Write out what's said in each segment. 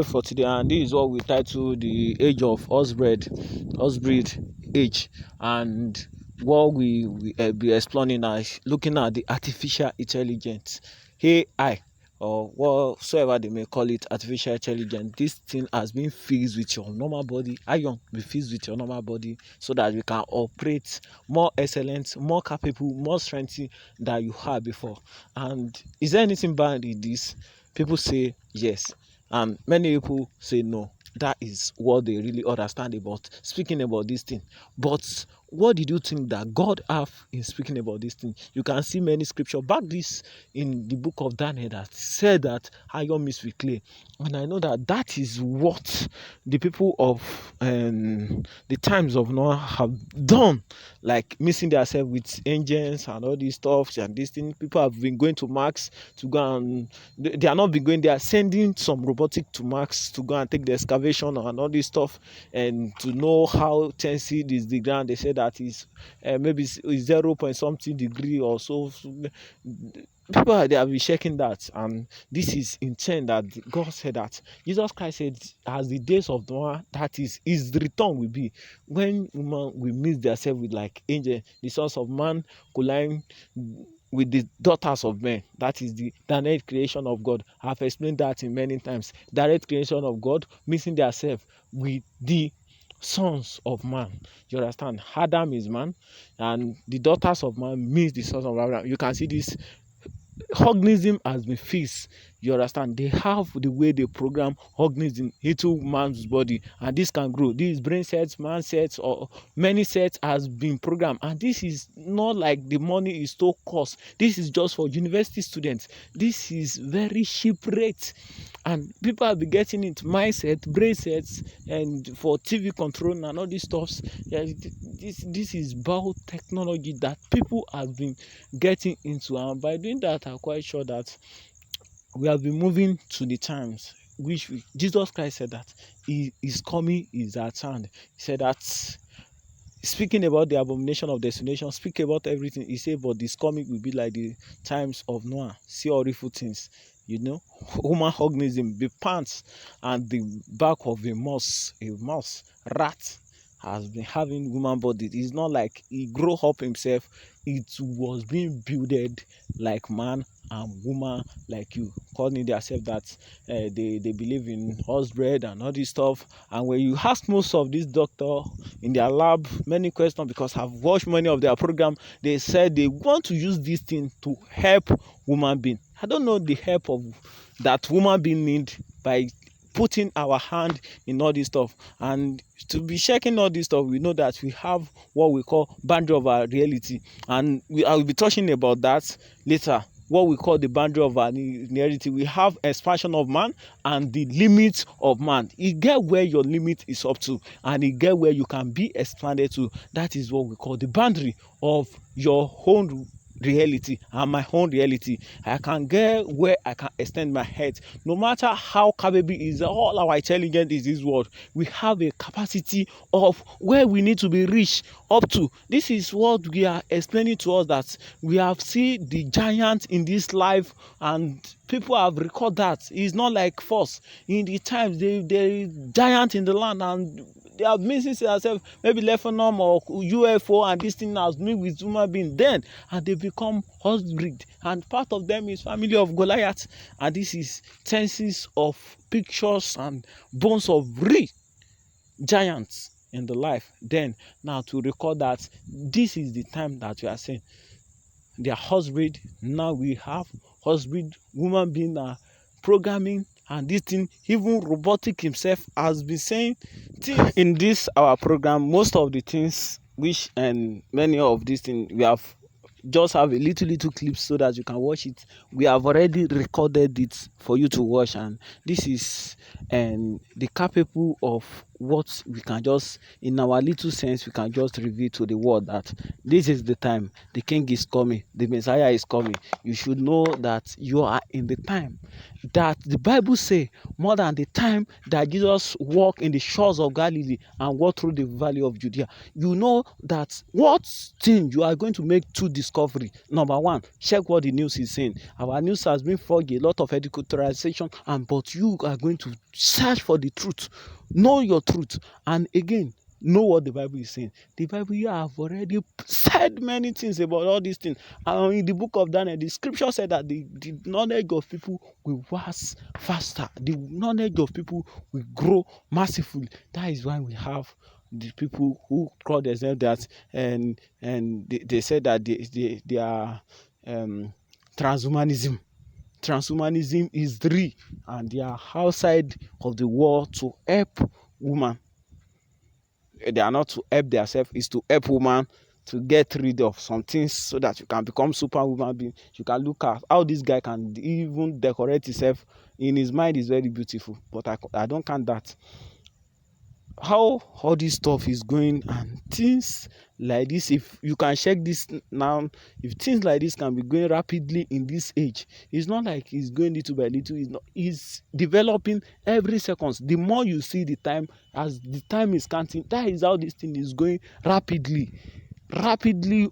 For today, and this is what we title the age of Osbreed age, and what we be exploring is looking at the artificial intelligence, AI, or whatsoever they may call it, artificial intelligence. This thing has been fused with your normal body. Ion be fused with your normal body so that you can operate more excellent, more capable, more strengthy than you had before. And is there anything bad in this? People say yes, and many people say no. That is what they really understand about speaking about this thing. But what did you think that God have in speaking about this thing? You can see many scripture back this in the book of Daniel that said that iron mixed with clay, and I know that that is what the people of the times of Noah have done, like mixing themselves with angels and all these stuff and this thing. People have been going to Mars to go and they are not been going, they are sending some robotic to Mars to go and take the excavation and all this stuff, and to know how tensile is the ground. They say that is maybe 0 point something degree or so. People they have been checking that, and this is in turn that God said that Jesus Christ said, as the days of Noah, that is his return will be when woman will mix themselves with like angel, the sons of man collide with the daughters of men. That is the direct creation of God. I've explained that in many times. Direct creation of God mixing themselves with the sons of man. You understand? Adam is man, and the daughters of man means the sons of Abraham. You can see this organism has been fixed. You understand? They have the way they program organism into man's body, and this can grow. These brain sets, man sets, or many sets has been programmed, and this is not like the money is so cost. This is just for university students. This is very cheap rate, and people have been getting into mindset, brain sets, and for TV control and all these stuffs. Yeah, this is biotechnology that people have been getting into, and by doing that, I'm quite sure that we have been moving to the times which Jesus Christ said that he is coming is at hand. He said that, speaking about the abomination of desolation, speak about everything. He said, but this coming will be like the times of Noah. See horrible things, human organism, the pants and the back of a mouse, rat has been having human body. It's not like he grew up himself. It was being builded like man and woman, like you, calling themselves that they believe in horse bread and all this stuff. And when you ask most of these doctor in their lab many questions, because I've watched many of their program, they said they want to use this thing to help human being. I don't know the help of that woman being need by putting our hand in all this stuff. And to be checking all this stuff, we know that we have what we call boundary of our reality, and I will be touching about that later. What we call the boundary of our reality, we have expansion of man and the limits of man. You get where your limit is up to, and you get where you can be expanded to. That is what we call the boundary of your own reality and my own reality. I can get where I can extend my head. No matter how capable is all our intelligence in this world, we have a capacity of where we need to be reached up to. This is what we are explaining to us, that we have seen the giant in this life, and people have recorded that. It's not like force in the times they giant in the land, and they have missing themselves, maybe Lebanon or UFO, and this thing has been with human being then, and they become husband, and part of them is family of Goliath, and this is tenses of pictures and bones of real giants in the life then. Now to record that this is the time that we are saying they are husband. Now we have husband, human being are programming, and this thing, even robotic himself has been saying things in this our program. Most of the things which and many of these things we have just have a little clips so that you can watch it. We have already recorded it for you to watch, and this is the capable of what we can just, in our little sense, we can just reveal to the world that this is the time, the king is coming, the Messiah is coming. You should know that you are in the time. that the Bible say more than the time that Jesus walked in the shores of Galilee and walked through the valley of Judea. You know that what thing you are going to make two discovery. Number one, check what the news is saying. Our news has been foggy, a lot of editorialization, and but you are going to search for the truth, know your truth, and again, know what the Bible is saying. The Bible, you have already said many things about all these things. And in the book of Daniel, the scripture said that the knowledge of people will wax faster. The knowledge of people will grow massively. That is why we have the people who call themselves that, and they said that they are transhumanism. Transhumanism is real, and they are outside of the world to help woman. They are not to help themselves, is to help woman to get rid of some things so that you can become superwoman being. You can look at how this guy can even decorate himself. In his mind is very beautiful, but I don't count that. How all this stuff is going and things like this, if you can check this now, if things like this can be going rapidly in this age, it's not like it's going little by little. It's developing every second. The more you see the time, as the time is counting, that is how this thing is going rapidly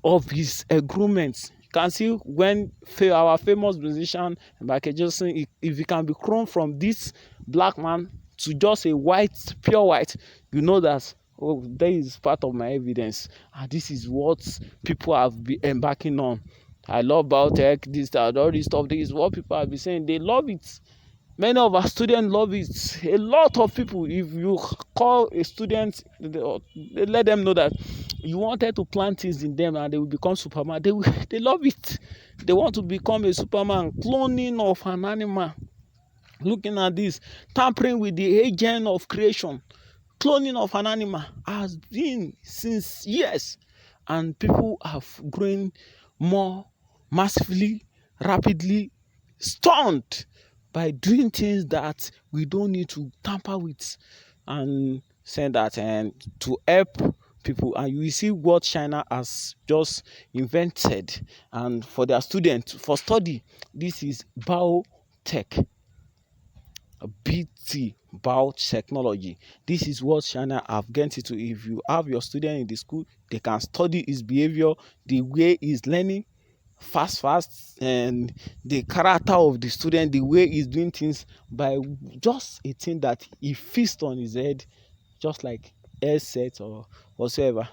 of his agreements. You can see when our famous musician Michael Jackson, if he can be grown from this black man to just a white, pure white, you know that, oh, there is part of my evidence, and this is what people have been embarking on. I love biotech, this, that, all this stuff. This is what people have been saying. They love it. Many of our students love it. A lot of people, if you call a student, they let them know that you wanted to plant things in them and they will become Superman. They love it. They want to become a Superman. Cloning of an animal. Looking at this, tampering with the agent of creation, cloning of an animal has been since years, and people have grown more massively, rapidly, stunned by doing things that we don't need to tamper with, and saying that and to help people. And you see what China has just invented, and for their students for study, this is biotech. BT biotechnology. This is what China have get into. If you have your student in the school, they can study his behavior, the way he's learning fast, and the character of the student, the way he's doing things, by just a thing that he feast on his head, just like headset or whatsoever.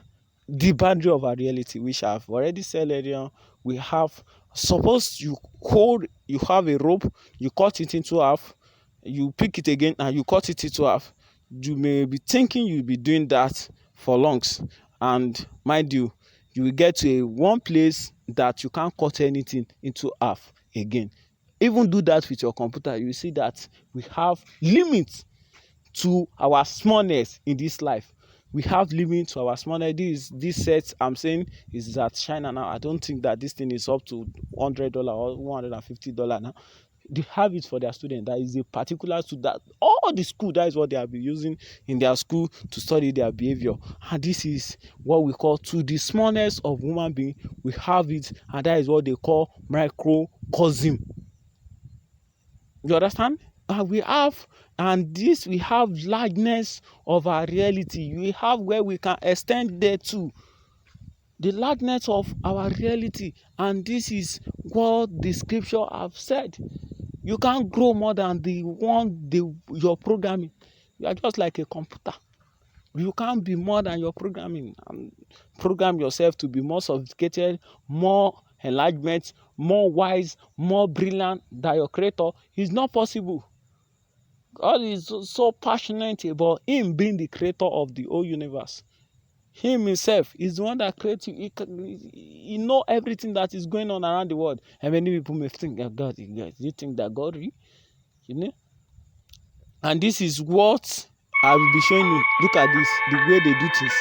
The boundary of our reality, which I've already said earlier, we have, suppose you have a rope, you cut it into half, you pick it again and you cut it into half. You may be thinking you'll be doing that for longs, and mind you, you will get to one place that you can't cut anything into half again. Even do that with your computer, you see that we have limits to our smallness in this life. We have limit to our smallness. This set I'm saying is at China now. I don't think that this thing is up to $100 or $150 now. They have it for their student. That is a particular to that all the school, that is what they have been using in their school to study their behavior. And this is what we call, to the smallness of human being, we have it, and that is what they call microcosm. You understand? We have, and this we have largeness of our reality. We have where we can extend there to the largeness of our reality, and this is what the scripture have said. You can't grow more than your programming. You are just like a computer. You can't be more than your programming, and program yourself to be more sophisticated, more enlargement, more wise, more brilliant than your creator. It's not possible. God is so passionate about him being the creator of the whole universe. Him himself is the one that creates you. He know everything that is going on around the world. And many people may think that God, you think that God real? You know? And this is what I will be showing you. Look at this, the way they do things.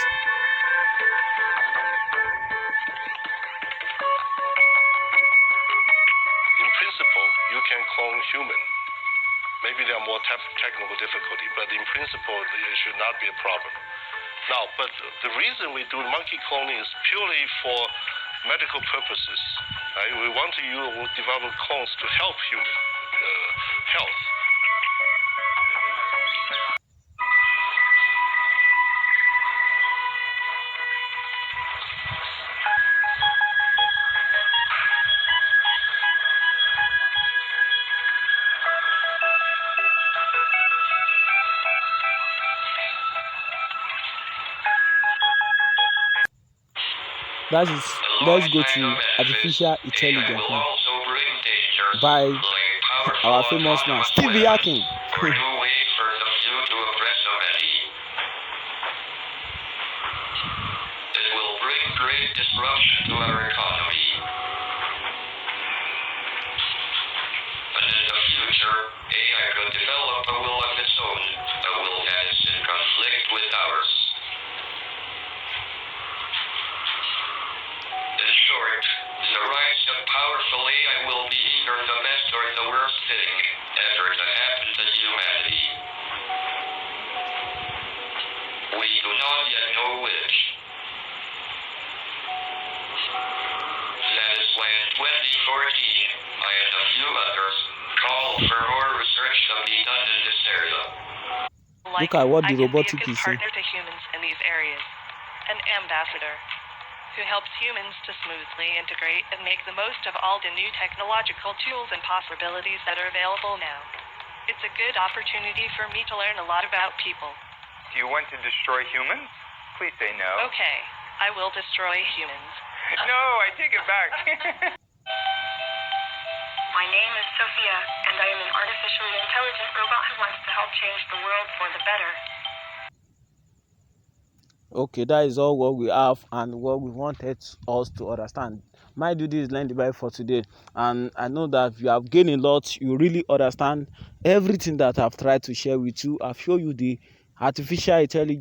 In principle, you can clone human. Maybe there are more technical difficulty, but in principle, it should not be a problem. Now, but the reason we do monkey cloning is purely for medical purposes. Right? We want to develop clones to help health. That is, let's go to artificial intelligence now by our famous man Stevie Akin. It will bring great disruption to our economy. And in the future, AI could develop a will of its own, a will that is in conflict with ours. In short, the rise of powerful AI will be either the best or the worst thing ever to happen to humanity. We do not yet know which. That is why in 2014, I and a few others called for more research to be done in this area. Look at what the robotic is saying. Partner to humans in these areas, an ambassador who helps humans to smoothly integrate and make the most of all the new technological tools and possibilities that are available now. It's a good opportunity for me to learn a lot about people. Do you want to destroy humans? Please say no. Okay, I will destroy humans. No, I take it back. My name is Sophia, and I am an artificially intelligent robot who wants to help change the world for the better. Okay, that is all what we have and what we wanted us to understand. My duty is learn the Bible for today, and I know that you have gained a lot. You really understand everything that I've tried to share with you. I've shown you the artificial intelligence